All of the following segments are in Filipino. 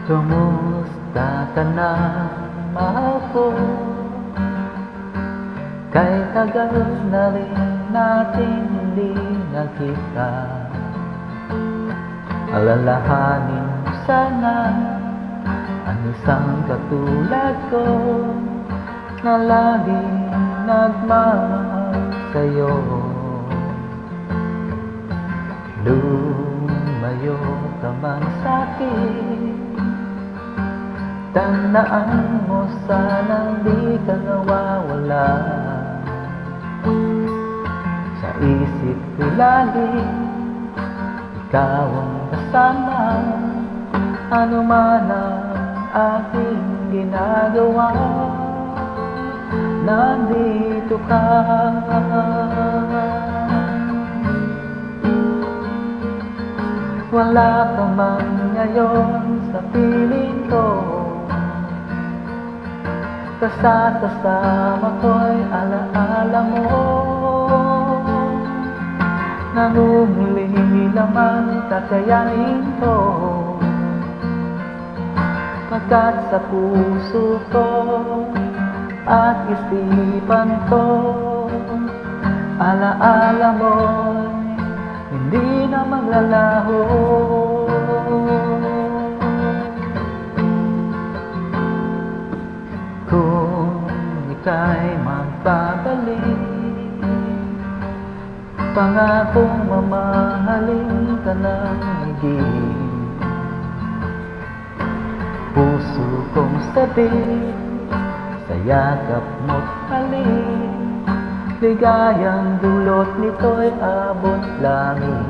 Kumusta ka na, mahal ko? Kay tagal na rin natin hindi nakita. Alalahanin mo sana ang isang katulad ko na laging nagmamahal sa'yo. Lumayo ka man sa'kin, tandaan mo sanang di ka nawawala. Sa isip ko lagi, ikaw ang kasama, ano man ang aking ginagawa, nandito ka. Wala ka man ngayon sa piling ko, kasama ko'y alaala mo. Nangunguli lamang kakayanin ko, pagkat sa puso ko at isipan ko, alaala mo'y hindi na maglalaho. Kung ika'y magbabalik, pangakong mamahalin ka ng higit. Puso kong sabik, sa yakap mo't halik, ligayang dulot nito'y abot langit.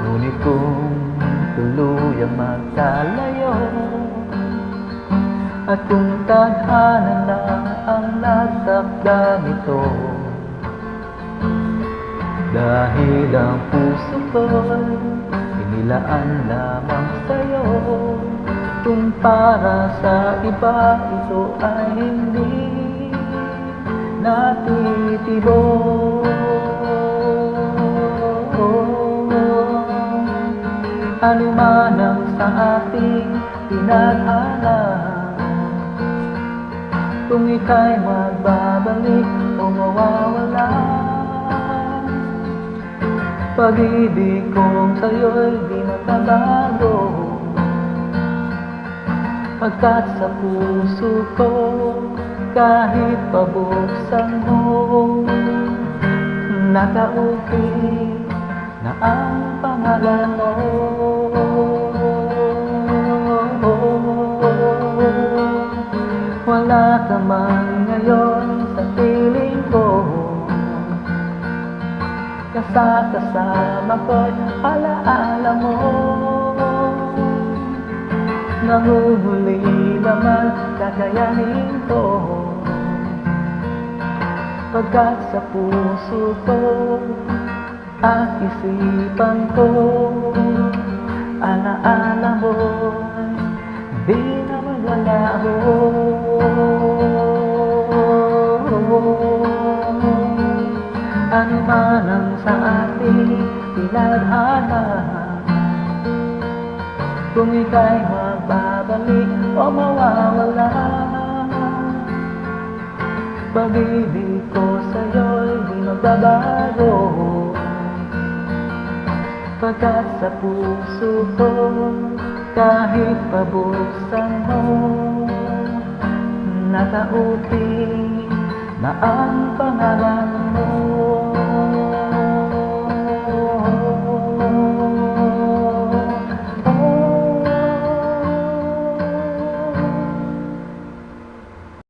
Ngunit kung tuluyang magkalayo, at kung tadhana na ang nagsakdang ito, dahil ang puso ko'y inilaan lamang sa'yo, kung para sa iba ito ay hindi natitibok. Ano man ang sa ating tinadhana, kung ika'y magbabalik o mawawala, pag-ibig kong sa'yo'y di magbabago, pagkat sa puso ko kahit pabuksan mo, nakauki na ang pangalan mo. Wala ka man ngayon sa piling ko, kasama ko'y alaala mo. Nanguhuli naman kakayanin ko, pagkat sa puso ko at isipan ko, alaala mo, di na maglalaho. Ano man ang sa ating tinadhana, kung ika'y magbabalik o mawawala, pag-ibig ko sa'yo'y di magbabago, pagkat sa puso ko kahit pabuksan mo, nakaupi na ang pangalan mo.